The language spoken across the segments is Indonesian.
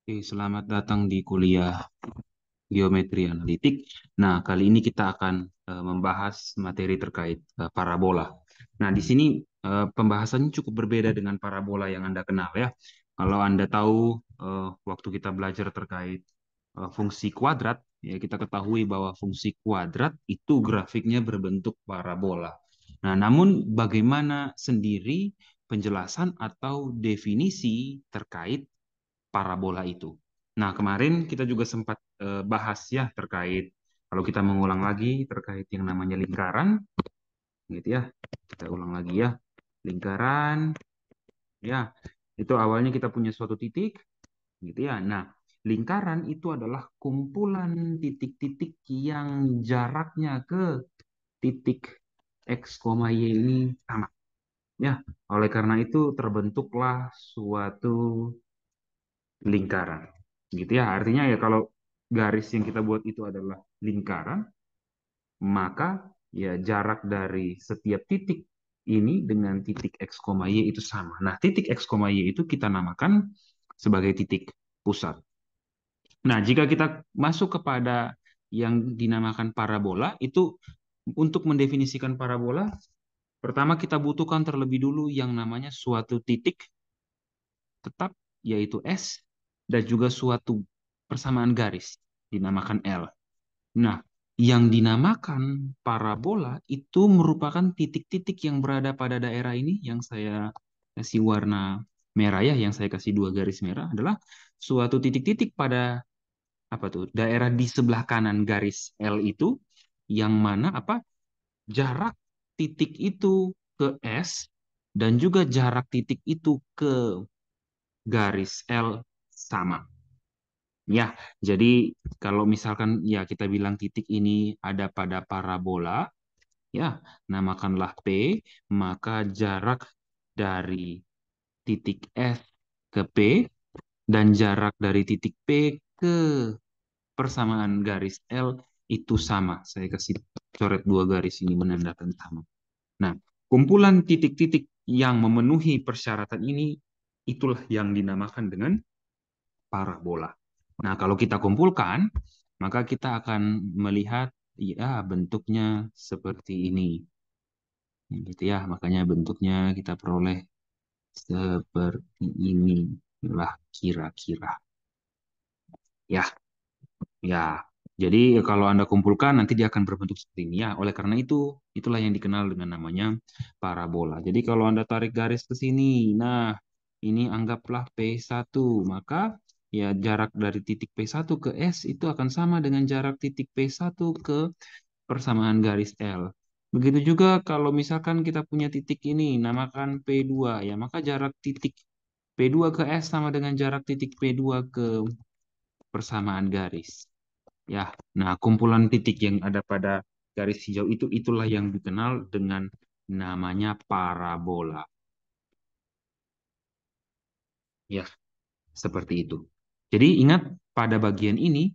Oke, selamat datang di kuliah Geometri Analitik. Nah, kali ini kita akan membahas materi terkait parabola. Nah, di sini pembahasannya cukup berbeda dengan parabola yang Anda kenal ya. Kalau Anda tahu waktu kita belajar terkait fungsi kuadrat, ya kita ketahui bahwa fungsi kuadrat itu grafiknya berbentuk parabola. Nah, namun bagaimana sendiri penjelasan atau definisi terkait parabola itu. Nah, kemarin kita juga sempat bahas ya terkait kalau kita mengulang lagi terkait yang namanya lingkaran, gitu ya. Kita ulang lagi ya. Lingkaran, ya. Itu awalnya kita punya suatu titik, gitu ya. Nah, lingkaran itu adalah kumpulan titik-titik yang jaraknya ke titik X, Y ini sama. Ya, oleh karena itu terbentuklah suatu lingkaran. Gitu ya. Artinya ya kalau garis yang kita buat itu adalah lingkaran, maka ya jarak dari setiap titik ini dengan titik X, Y itu sama. Nah, titik X, Y itu kita namakan sebagai titik pusat. Nah, jika kita masuk kepada yang dinamakan parabola, itu untuk mendefinisikan parabola, pertama kita butuhkan terlebih dulu yang namanya suatu titik tetap, yaitu S, dan juga suatu persamaan garis, dinamakan L. Nah, yang dinamakan parabola itu merupakan titik-titik yang berada pada daerah ini, yang saya kasih warna merah ya, yang saya kasih dua garis merah, adalah suatu titik-titik pada apa tuh daerah di sebelah kanan garis L itu, yang mana apa jarak titik itu ke S dan juga jarak titik itu ke garis L sama. Ya, jadi kalau misalkan ya kita bilang titik ini ada pada parabola, ya, namakanlah P, maka jarak dari titik S ke P dan jarak dari titik P ke persamaan garis L itu sama. Saya kasih coret dua garis ini menandakan sama. Nah, kumpulan titik-titik yang memenuhi persyaratan ini itulah yang dinamakan dengan parabola. Nah, kalau kita kumpulkan, maka kita akan melihat ya bentuknya seperti ini. Gitu ya, makanya bentuknya kita peroleh seperti ini lah kira-kira. Ya, ya. Jadi kalau Anda kumpulkan nanti dia akan berbentuk seperti ini ya. Oleh karena itu, itulah yang dikenal dengan namanya parabola. Jadi kalau Anda tarik garis ke sini, nah ini anggaplah P1, maka ya jarak dari titik P1 ke S itu akan sama dengan jarak titik P1 ke persamaan garis L. Begitu juga kalau misalkan kita punya titik ini, namakan P2 ya, maka jarak titik P2 ke S sama dengan jarak titik P2 ke persamaan garis. Ya, nah kumpulan titik yang ada pada garis hijau itu itulah yang dikenal dengan namanya parabola. Ya, seperti itu. Jadi ingat pada bagian ini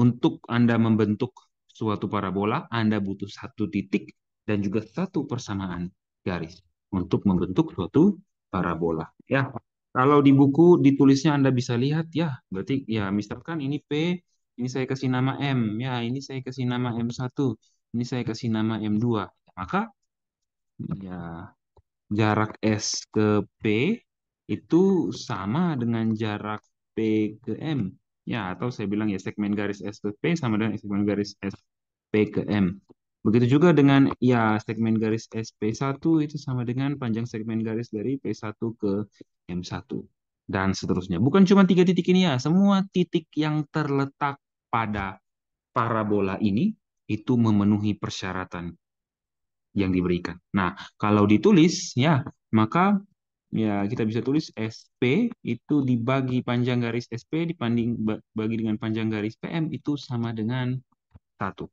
untuk Anda membentuk suatu parabola, Anda butuh satu titik dan juga satu persamaan garis untuk membentuk suatu parabola. Ya, kalau di buku ditulisnya Anda bisa lihat ya, berarti ya misalkan ini P, ini saya kasih nama M, ya ini saya kasih nama M1, ini saya kasih nama M2. Maka ya jarak S ke P itu sama dengan jarak P ke M. Ya, atau saya bilang ya segmen garis S ke P sama dengan segmen garis S P ke M. Begitu juga dengan ya segmen garis SP1 itu sama dengan panjang segmen garis dari P1 ke M1 dan seterusnya. Bukan cuma tiga titik ini ya, semua titik yang terletak pada parabola ini itu memenuhi persyaratan yang diberikan. Nah, kalau ditulis ya, maka ya kita bisa tulis SP itu dibagi panjang garis SP dibanding bagi dengan panjang garis PM itu sama dengan 1.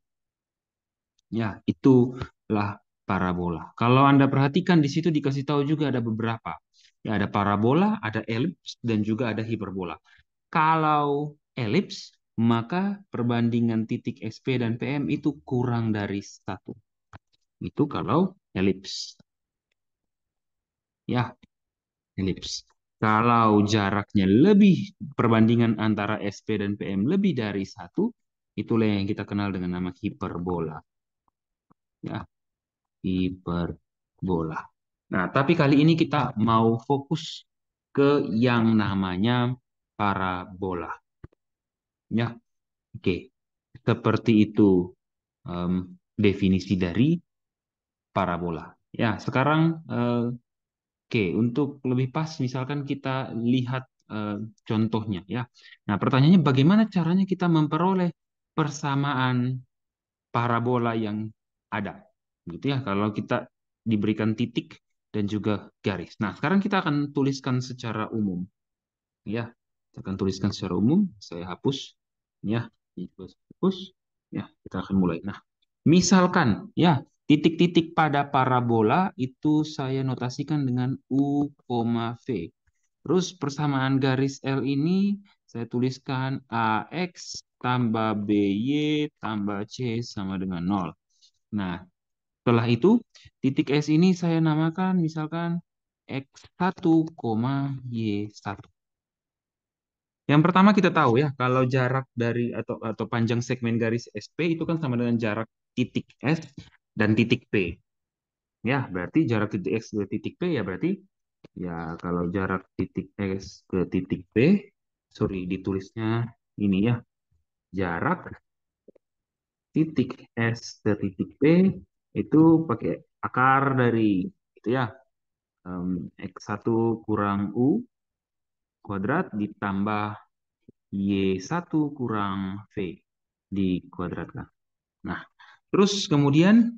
Ya, itulah parabola. Kalau Anda perhatikan di situ dikasih tahu juga ada beberapa. Ya, ada parabola, ada elips, dan juga ada hiperbola. Kalau elips, maka perbandingan titik SP dan PM itu kurang dari 1. Itu kalau elips. Ya, elips. Kalau jaraknya lebih, perbandingan antara SP dan PM lebih dari satu, itulah yang kita kenal dengan nama hiperbola. Ya, hiperbola. Nah, tapi kali ini kita mau fokus ke yang namanya parabola. Ya, oke. Seperti itu definisi dari parabola. Ya, sekarang oke, untuk lebih pas misalkan kita lihat contohnya ya. Nah, pertanyaannya bagaimana caranya kita memperoleh persamaan parabola yang ada? Gitu ya, kalau kita diberikan titik dan juga garis. Nah, sekarang kita akan tuliskan secara umum ya. Kita akan tuliskan secara umum, saya hapus ya, hapus ya, kita akan mulai. Nah, misalkan ya, titik-titik pada parabola itu saya notasikan dengan U, V. Terus persamaan garis L ini saya tuliskan AX tambah BY tambah C sama dengan 0. Nah, setelah itu titik S ini saya namakan misalkan X1, Y1. Yang pertama kita tahu ya, kalau jarak dari atau panjang segmen garis SP itu kan sama dengan jarak titik S dan titik P. Ya, berarti jarak titik X ke titik P ya berarti ya kalau jarak titik X ke titik P, sorry ditulisnya ini ya, jarak titik S ke titik P itu pakai akar dari itu ya, X1 kurang U kuadrat ditambah Y1 kurang V dikuadratkan. Nah, terus kemudian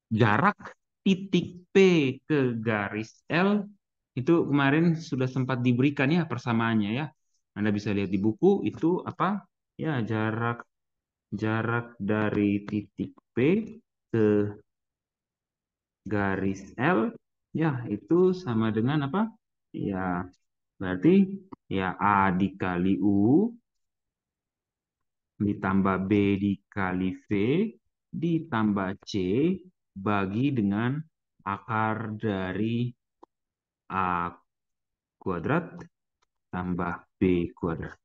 jarak titik P ke garis L itu kemarin sudah sempat diberikan ya persamaannya ya. Anda bisa lihat di buku itu apa? Ya, jarak jarak dari titik P ke garis L ya itu sama dengan apa? Ya, berarti ya A dikali U ditambah B dikali V ditambah C bagi dengan akar dari A kuadrat tambah B kuadrat.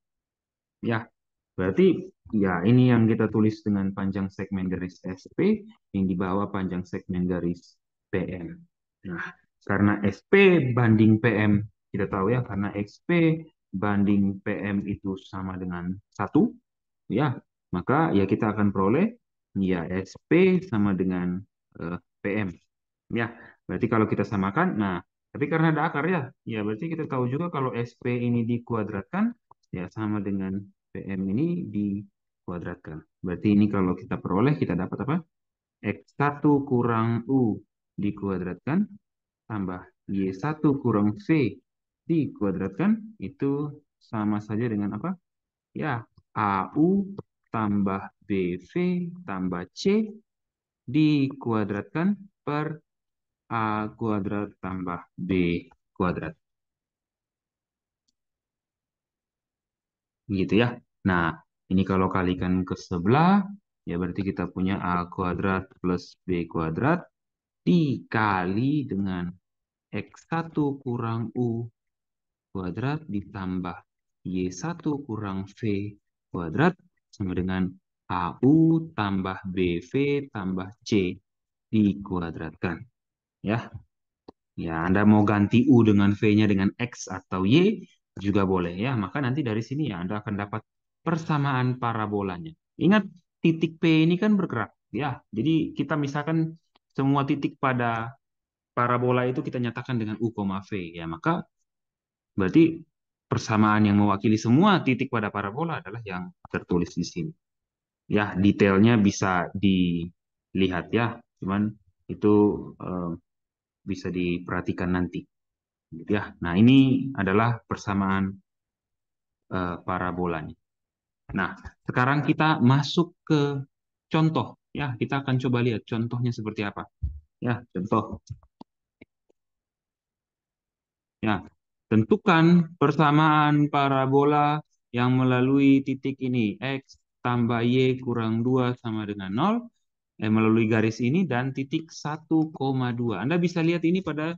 Ya, berarti ya ini yang kita tulis dengan panjang segmen garis SP yang di bawah panjang segmen garis PM. Nah, karena SP banding PM kita tahu ya, karena XP banding PM itu sama dengan satu, ya, maka ya kita akan peroleh ya SP sama dengan PM. Ya, berarti kalau kita samakan, nah, tapi karena ada akar ya, ya berarti kita tahu juga kalau SP ini dikuadratkan, ya sama dengan PM ini dikuadratkan. Berarti ini kalau kita peroleh, kita dapat apa? X1 kurang U dikuadratkan, tambah Y1 kurang V dikuadratkan, itu sama saja dengan apa? Ya, AU tambah BV tambah C dikuadratkan per A kuadrat tambah B kuadrat. Gitu ya. Nah, ini kalau kalikan ke sebelah, ya berarti kita punya A kuadrat plus B kuadrat dikali dengan X1 kurang U kuadrat ditambah Y1 kurang V kuadrat sama dengan AU tambah BV tambah C dikuadratkan. Ya, ya, Anda mau ganti U dengan V-nya dengan X atau Y juga boleh ya. Maka nanti dari sini ya Anda akan dapat persamaan parabolanya. Ingat titik P ini kan bergerak ya. Jadi kita misalkan semua titik pada parabola itu kita nyatakan dengan U, V ya. Maka berarti persamaan yang mewakili semua titik pada parabola adalah yang tertulis di sini. Ya, detailnya bisa dilihat ya. Cuman itu eh, bisa diperhatikan nanti. Gitu ya. Nah, ini adalah persamaan parabolanya. Nah, sekarang kita masuk ke contoh. Ya, kita akan coba lihat contohnya seperti apa. Ya, contoh. Ya, tentukan persamaan parabola yang melalui titik ini. X tambah Y kurang 2 sama dengan 0. Melalui garis ini dan titik 1,2. Anda bisa lihat ini pada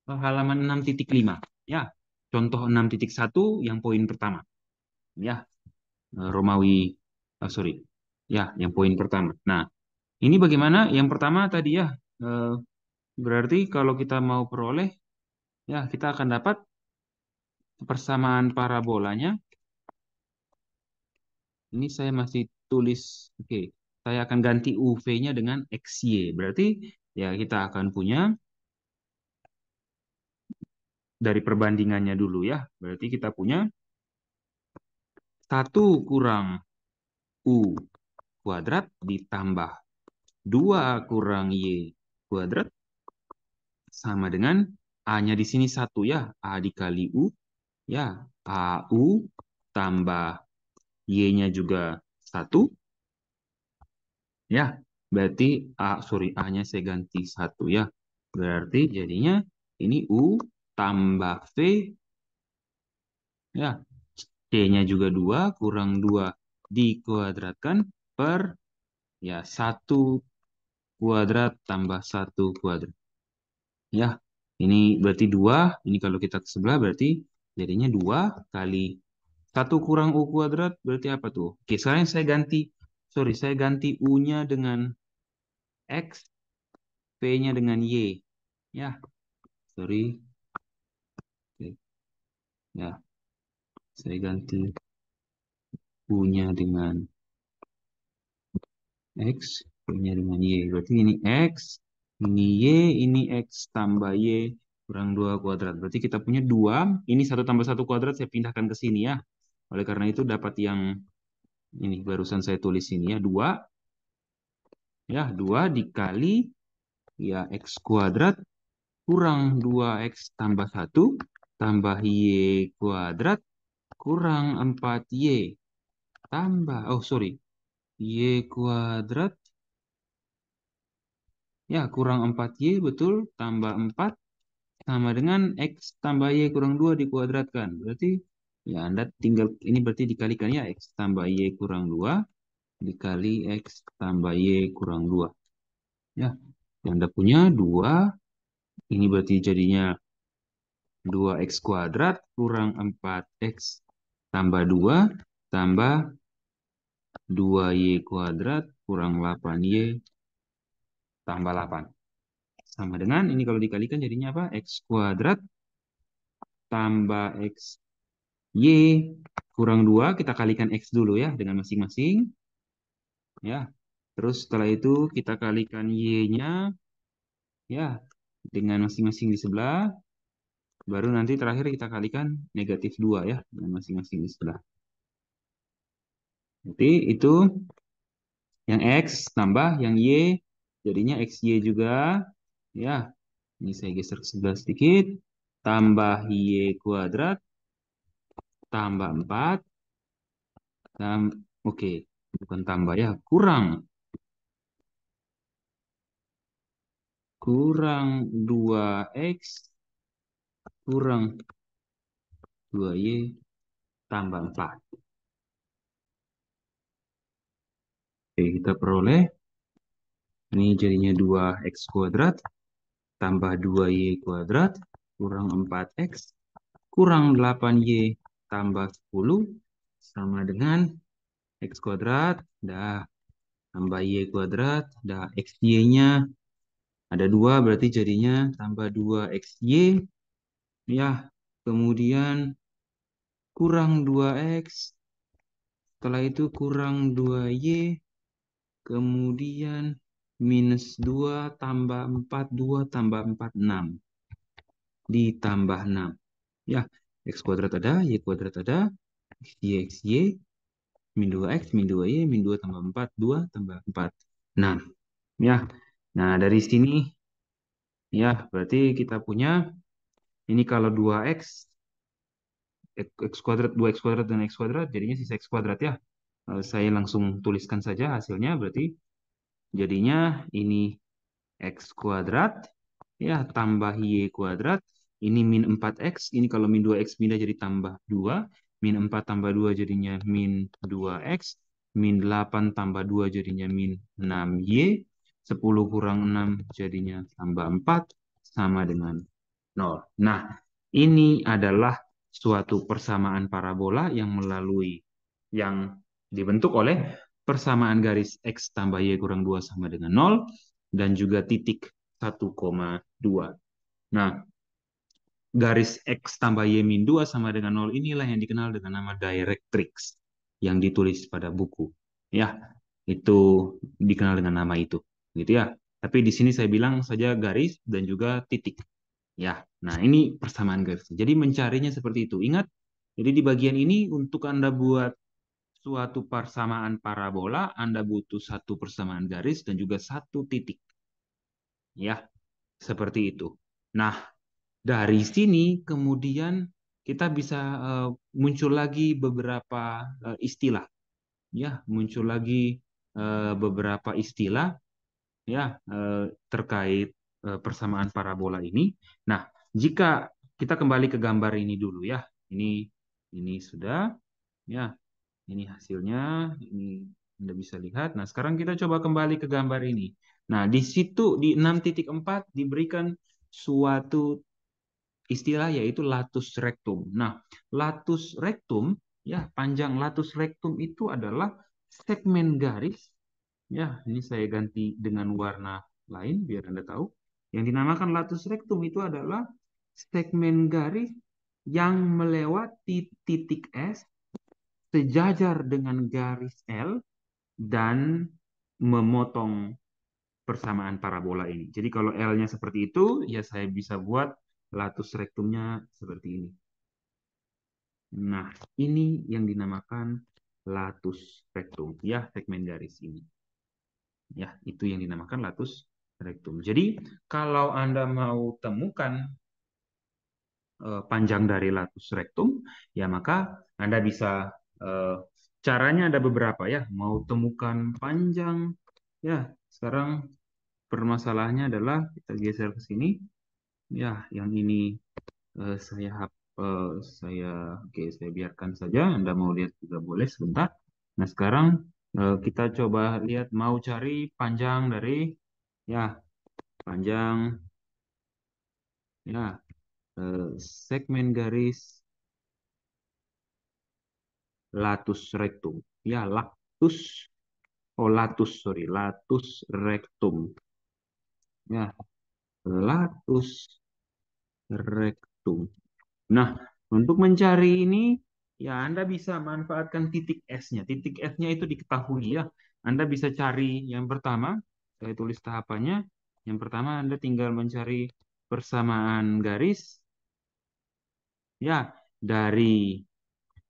halaman 6.5. Ya, contoh 6.1 yang poin pertama. Ya, Romawi, sorry. Ya, yang poin pertama. Nah, ini bagaimana? Yang pertama tadi ya, eh, berarti kalau kita mau peroleh, ya kita akan dapat persamaan parabolanya. Ini saya masih tulis, oke. Saya akan ganti UV-nya dengan XY. Berarti ya kita akan punya dari perbandingannya dulu ya. Berarti kita punya 1 kurang U kuadrat ditambah 2 kurang Y kuadrat sama dengan A-nya di sini 1 ya. A dikali U ya. AU tambah Y-nya juga 1 ya. Berarti A-nya saya ganti 1 ya. Berarti jadinya ini U tambah V ya. C-nya juga 2 kurang 2 dikuadratkan per ya 1 kuadrat tambah 1 kuadrat. Ya, ini berarti 2. Ini kalau kita ke sebelah berarti jadinya 2 kali 1 kurang U kuadrat berarti apa tuh? Oke, sekarang saya ganti. Sorry, saya ganti U-nya dengan X, V-nya dengan Y. Ya, sorry. Oke, ya, saya ganti U-nya dengan X, V-nya dengan Y. Berarti ini X, ini Y, ini X tambah Y kurang 2 kuadrat. Berarti kita punya 2. Ini 1 tambah 1 kuadrat saya pindahkan ke sini ya. Oleh karena itu dapat yang ini barusan saya tulis ini ya. 2 ya, 2 dikali ya X kuadrat kurang 2X tambah 1 tambah Y kuadrat kurang 4Y tambah, oh sorry, Y kuadrat ya kurang 4Y betul tambah 4 sama dengan X tambah Y kurang 2 dikuadratkan. Berarti ya Anda tinggal ini berarti dikalikan ya X tambah Y kurang 2 dikali X tambah Y kurang 2. Ya, Anda punya 2 ini berarti jadinya 2X kuadrat kurang 4X tambah 2 tambah 2Y kuadrat kurang 8Y tambah 8. Sama dengan ini kalau dikalikan jadinya apa? X kuadrat tambah X Y kurang 2. Kita kalikan X dulu ya dengan masing-masing. Ya. Terus setelah itu kita kalikan Y-nya ya dengan masing-masing di sebelah. Baru nanti terakhir kita kalikan negatif 2 ya dengan masing-masing di sebelah. Jadi itu yang X tambah yang Y jadinya XY juga ya. Ini saya geser ke sebelah sedikit. Tambah Y kuadrat tambah 4 oke, bukan tambah ya, kurang 2X kurang 2Y tambah 4. Oke, kita peroleh ini jadinya 2X kuadrat tambah 2Y kuadrat kurang 4X kurang 8Y tambah 10 sama dengan X kuadrat, dah tambah Y kuadrat, dah XY-nya ada 2 berarti jadinya tambah 2XY ya, kemudian kurang 2X, setelah itu kurang 2Y, kemudian minus 2 tambah 4, 2 tambah 4, 6 ditambah 6 ya, X kuadrat ada, Y kuadrat ada, XY min 2X min 2Y min 2 tambah 4, 2 tambah 4, 6 ya. Nah dari sini ya berarti kita punya ini kalau 2X X kuadrat 2X kuadrat dan X kuadrat jadinya sisa X kuadrat ya. Saya langsung tuliskan saja hasilnya berarti jadinya ini X kuadrat ya tambah Y kuadrat ini min 4X ini kalau min 2X pindah jadi tambah 2 min 4 tambah 2 jadinya min 2X min 8 tambah 2 jadinya min 6Y 10 kurang 6 jadinya tambah 4 sama dengan 0. Nah, ini adalah suatu persamaan parabola yang dibentuk oleh persamaan garis X tambah Y kurang 2 sama dengan 0 dan juga titik 1,2. Nah, garis X tambah Y min 2 sama dengan 0 inilah yang dikenal dengan nama directrix yang ditulis pada buku. Ya, itu dikenal dengan nama itu. Gitu ya. Tapi di sini saya bilang saja garis dan juga titik. Ya, nah ini persamaan garis. Jadi mencarinya seperti itu. Ingat, jadi di bagian ini untuk Anda buat suatu persamaan parabola, Anda butuh satu persamaan garis dan juga satu titik. Ya, seperti itu. Nah, dari sini kemudian kita bisa muncul lagi beberapa istilah. Ya, muncul lagi beberapa istilah ya terkait persamaan parabola ini. Nah, jika kita kembali ke gambar ini dulu ya. Ini sudah ya, ini hasilnya, ini Anda bisa lihat. Nah, sekarang kita coba kembali ke gambar ini. Nah, di situ di 6.4 diberikan suatu istilah yaitu latus rectum. Nah, latus rectum ya, panjang latus rectum itu adalah segmen garis. Ya, ini saya ganti dengan warna lain biar Anda tahu. Yang dinamakan latus rectum itu adalah segmen garis yang melewati titik S sejajar dengan garis L dan memotong persamaan parabola ini. Jadi kalau L-nya seperti itu, ya saya bisa buat latus rectumnya seperti ini. Nah, ini yang dinamakan latus rectum, ya segmen garis ini. Ya, itu yang dinamakan latus rectum. Jadi, kalau Anda mau temukan panjang dari latus rectum, ya maka Anda bisa eh, caranya ada beberapa ya. Mau temukan panjang, ya sekarang permasalahannya adalah kita geser ke sini. Ya, yang ini eh, saya hap- eh, saya oke saya biarkan saja. Anda mau lihat juga boleh sebentar. Nah, sekarang kita coba lihat mau cari panjang dari ya panjang ya segmen garis latus rectum. Ya, latus rectum. Ya, latus rectum. Nah, untuk mencari ini, ya Anda bisa manfaatkan titik S-nya. Titik S-nya itu diketahui ya. Anda bisa cari yang pertama, saya tulis tahapannya. Yang pertama Anda tinggal mencari persamaan garis, ya, dari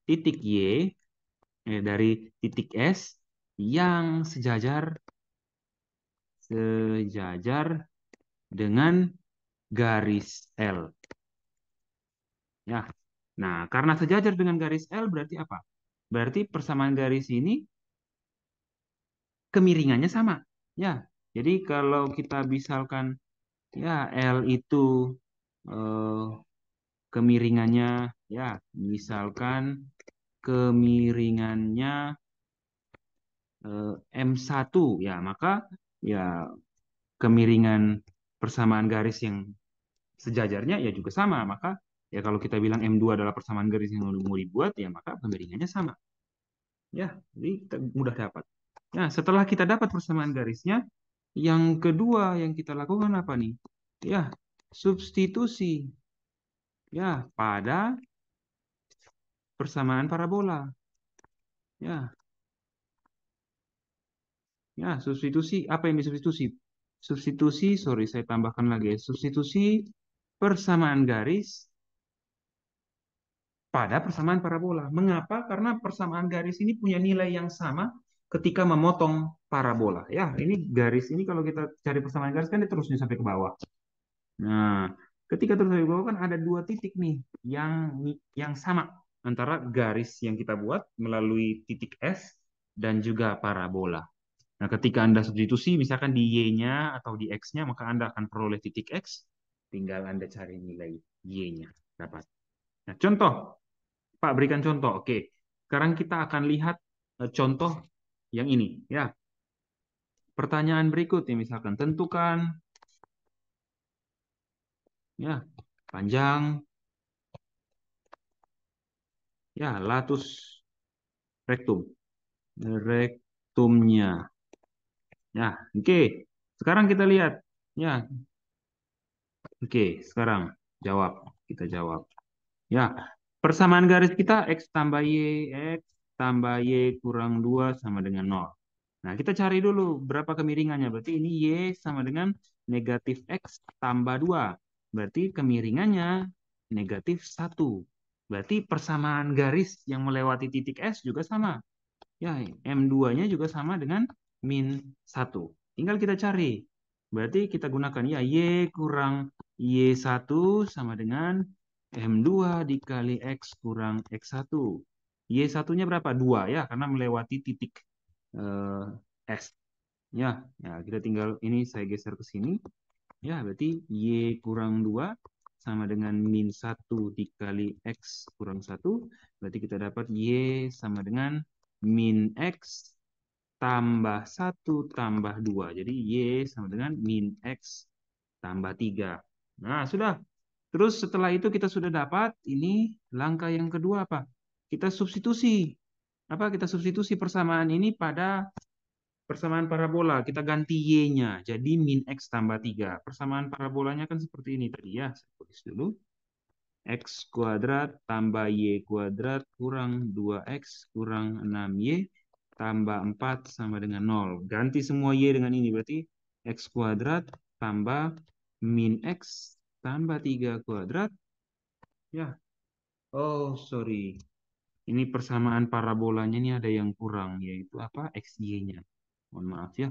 titik Y, dari titik S yang sejajar dengan garis L. Ya. Nah, karena sejajar dengan garis L berarti apa? Berarti persamaan garis ini kemiringannya sama. Ya. Jadi kalau kita misalkan ya L itu eh, kemiringannya ya misalkan kemiringannya M1 ya maka ya kemiringan persamaan garis yang sejajarnya ya juga sama. Maka ya kalau kita bilang M2 adalah persamaan garis yang mau dibuat ya maka kemiringannya sama. Ya, jadi kita mudah dapat. Nah, setelah kita dapat persamaan garisnya, yang kedua yang kita lakukan apa nih? Ya, substitusi ya pada persamaan parabola. Ya, ya, substitusi apa yang disubstitusi? Substitusi, sorry saya tambahkan lagi ya. Substitusi persamaan garis pada persamaan parabola. Mengapa? Karena persamaan garis ini punya nilai yang sama ketika memotong parabola. Ya, ini garis ini kalau kita cari persamaan garis kan dia terusnya sampai ke bawah. Nah, ketika terus sampai ke bawah kan ada dua titik nih yang sama antara garis yang kita buat melalui titik S dan juga parabola. Nah, ketika Anda substitusi misalkan di Y-nya atau di X-nya, maka Anda akan peroleh titik X, tinggal Anda cari nilai Y-nya. Dapat. Nah, contoh. Pak, berikan contoh. Oke. Sekarang kita akan lihat contoh yang ini. Ya. Pertanyaan berikutnya misalkan tentukan ya panjang Ya, latus rektum. Rektumnya. Ya, oke. Sekarang kita lihat. Ya, oke. Sekarang jawab. Kita jawab. Ya, persamaan garis kita X tambah Y, X tambah Y kurang 2 sama dengan nol. Nah, kita cari dulu berapa kemiringannya. Berarti ini Y sama dengan negatif X tambah 2. Berarti kemiringannya negatif 1. Berarti persamaan garis yang melewati titik S juga sama. Ya, M2-nya juga sama dengan min 1. Tinggal kita cari. Berarti kita gunakan ya Y kurang Y1 sama dengan M2 dikali X kurang X1. Y1-nya berapa? 2 ya, karena melewati titik eh, S. Ya, ya, kita tinggal ini saya geser ke sini. Ya, berarti Y kurang 2 sama dengan min 1 dikali X kurang 1. Berarti kita dapat Y sama dengan min X tambah 1 tambah 2. Jadi Y sama dengan min X tambah 3. Nah, sudah. Terus setelah itu kita sudah dapat, ini langkah yang kedua apa? Kita substitusi. Apa? Kita substitusi persamaan ini pada persamaan parabola, kita ganti Y-nya. Jadi min X tambah 3. Persamaan parabolanya kan seperti ini tadi ya. Saya tulis dulu. X kuadrat tambah Y kuadrat kurang 2X kurang 6Y tambah 4 sama dengan 0. Ganti semua Y dengan ini. Berarti X kuadrat tambah min X tambah 3 kuadrat. Ya, oh sorry. Ini persamaan parabolanya ini ada yang kurang, yaitu apa? XY-nya. Mohon maaf ya.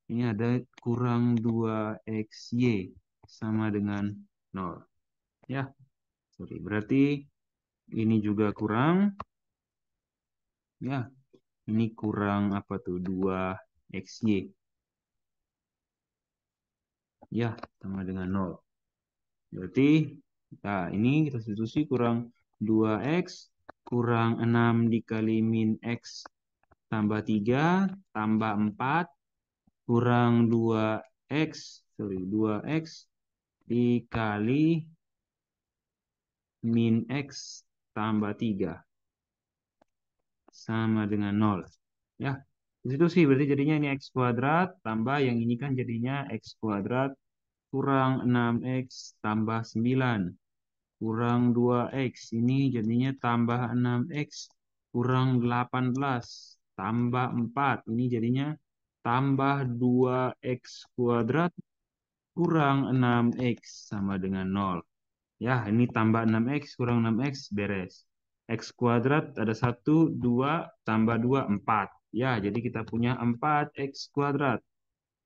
Ini ada kurang 2XY sama dengan 0. Ya, sorry. Berarti ini juga kurang. Ya, ini kurang apa tuh? 2XY. Ya, sama dengan 0. Berarti, nah ini kita substitusi kurang 2X kurang 6 dikali min X tambah 3 tambah 4 kurang 2X, sorry, 2X dikali min X tambah 3 sama dengan 0. Ya, itu sih berarti jadinya ini X kuadrat tambah yang ini kan jadinya X kuadrat kurang 6X tambah 9 kurang 2X. Ini jadinya tambah 6X kurang 18 tambah 4. Ini jadinya tambah 2X kuadrat kurang 6X sama dengan 0. Ya, ini tambah 6X kurang 6X beres. X kuadrat ada 1, 2, tambah 2, 4. Ya, jadi kita punya 4X kuadrat.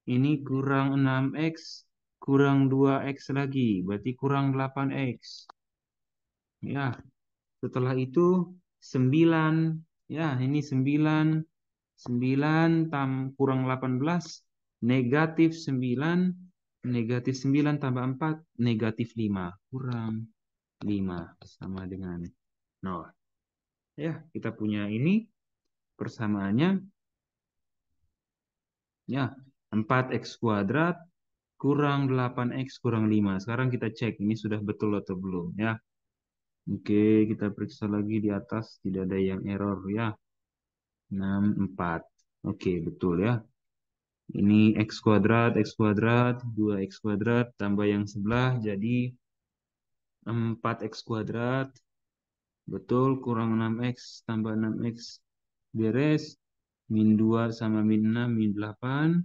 Ini kurang 6X, kurang 2X lagi. Berarti kurang 8X. Ya, setelah itu 9. Ya, ini 9. 9 kurang 18. Negatif 9. Negatif 9 tambah 4. Negatif 5. Kurang 5 sama dengan 0. Ya, kita punya ini persamaannya. Ya, 4X kuadrat kurang 8X kurang 5. Sekarang kita cek ini sudah betul atau belum ya. Oke, kita periksa lagi di atas tidak ada yang error ya. 6, 4. Oke, betul ya. Ini X kuadrat, 2X kuadrat, tambah yang sebelah jadi 4X kuadrat. Betul, kurang 6X tambah 6X beres. Min 2 sama min 6, min 8.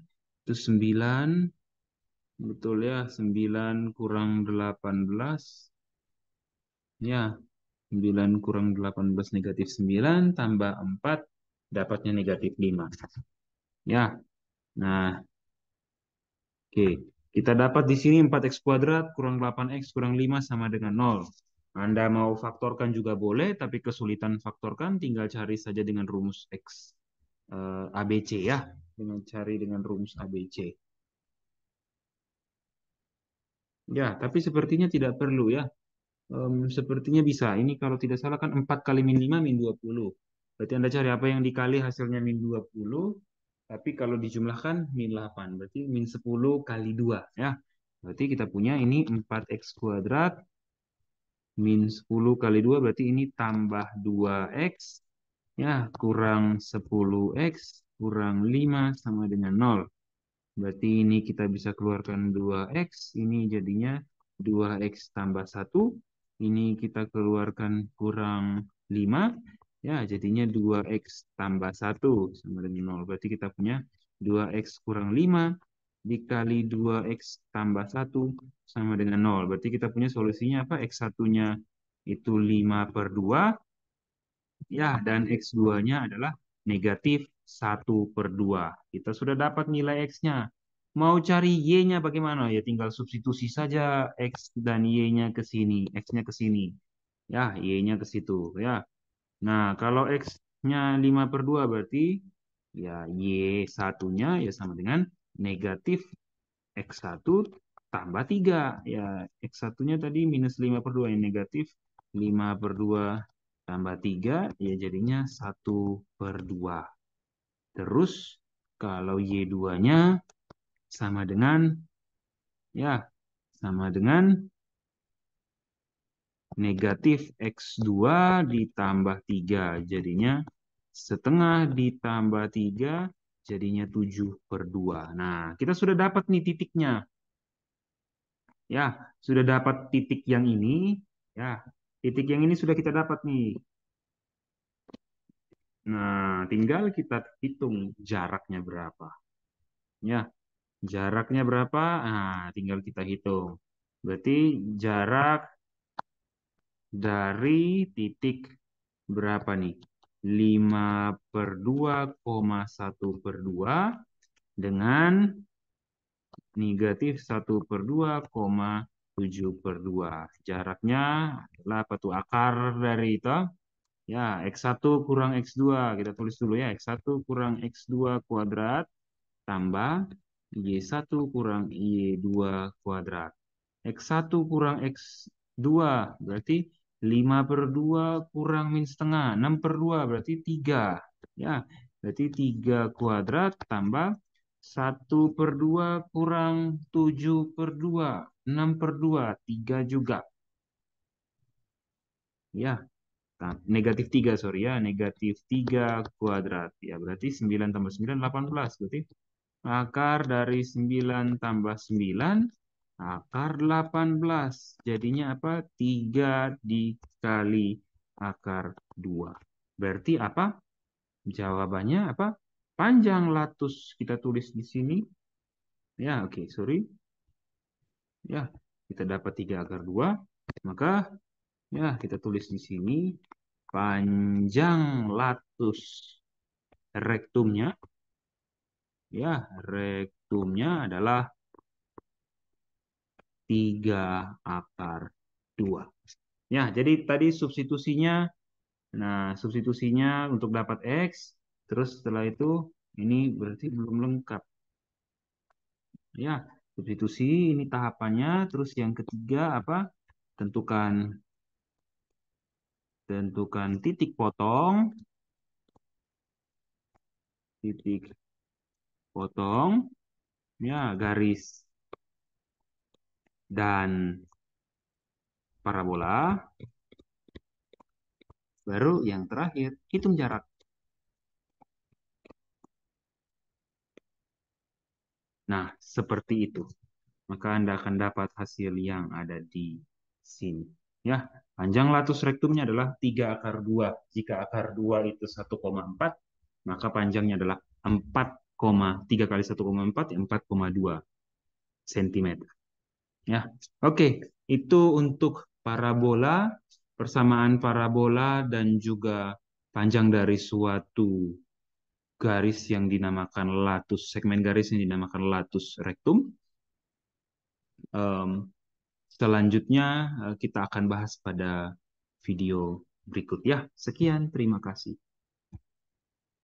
Itu 9. Betul ya, 9 kurang 18. Ya, 9 kurang 18 negatif 9 tambah 4. Dapatnya negatif 5. Ya, nah oke. Kita dapat di sini 4X kuadrat kurang 8X kurang 5 sama dengan 0. Anda mau faktorkan juga boleh, tapi kesulitan faktorkan tinggal cari saja dengan rumus X ABC ya. Dengan cari dengan rumus ABC. Ya, tapi sepertinya tidak perlu ya. Sepertinya bisa. Ini kalau tidak salah kan 4 kali min 5 min 20. Berarti Anda cari apa yang dikali hasilnya min 20. Tapi kalau dijumlahkan min 8. Berarti min 10 kali 2 ya. Berarti kita punya ini 4X kuadrat Min 10 kali 2 berarti ini tambah 2x. Ya, kurang 10x kurang 5 sama dengan 0. Berarti ini kita bisa keluarkan 2x. Ini jadinya 2x tambah 1. Ini kita keluarkan kurang 5. Ya, jadinya 2x tambah 1 sama dengan 0. Berarti kita punya 2x kurang 5 dikali 2x tambah 1 sama dengan 0. Berarti kita punya solusinya apa? X1-nya itu 5 per 2. Ya, dan X2-nya adalah negatif 1/2. Kita sudah dapat nilai X-nya. Mau cari Y-nya bagaimana? Ya tinggal substitusi saja X dan Y-nya ke sini. X-nya ke sini. Ya, Y-nya ke situ. Ya. Nah, kalau X-nya 5/2 berarti ya Y1-nya ya sama dengan negatif X1 tambah 3. Ya, X1-nya tadi minus 5/2 yang negatif 5/2 tambah 3 ya jadinya 1/2. Terus kalau Y2-nya sama dengan ya sama dengan negatif X2 ditambah 3 jadinya setengah ditambah 3 jadinya 7/2. Nah, kita sudah dapat nih titiknya. Ya, sudah dapat titik yang ini. Ya, titik yang ini sudah kita dapat nih. Nah, tinggal kita hitung jaraknya berapa. Ya, jaraknya berapa? Nah, tinggal kita hitung. Berarti jarak dari titik berapa nih? 5/2,1/2 dengan negatif 1/2,7/2. Jaraknya adalah apa tuh? Akar dari itu. Ya, X1 kurang X2. Kita tulis dulu ya. X1 kurang X2 kuadrat tambah Y1 kurang Y2 kuadrat. X1 kurang X2 berarti 5/2 kurang min setengah. 6/2 berarti 3. Ya, berarti 3 kuadrat tambah 1/2 kurang 7/2. 6/2, 3 juga. Ya, negatif 3 sorry ya. Negatif 3 kuadrat. Ya, berarti 9 tambah 9, 18. Berarti akar dari 9 tambah 9, akar 18. Jadinya apa? 3 dikali akar 2. Berarti apa? Jawabannya apa? Panjang latus kita tulis di sini. Ya, oke, sorry. Ya, kita dapat 3 akar 2. Maka, ya, kita tulis di sini. Panjang latus rektumnya. Ya, rektumnya adalah 3 akar 2. Ya, jadi tadi substitusinya, nah substitusinya untuk dapat X, terus setelah itu ini berarti belum lengkap. Ya, substitusi ini tahapannya, terus yang ketiga apa? Tentukan tentukan titik potong, ya garis dan parabola. Baru yang terakhir, hitung jarak. Nah, seperti itu. Maka Anda akan dapat hasil yang ada di sini. Ya, panjang latus rektumnya adalah 3 akar 2. Jika akar 2 itu 1,4, maka panjangnya adalah 3 kali 1,4, 4,2 cm. Ya, oke. Itu untuk parabola, persamaan parabola dan juga panjang dari suatu garis yang dinamakan latus, segmen garis yang dinamakan latus rektum. Em, Selanjutnya kita akan bahas pada video berikut ya. Sekian, terima kasih.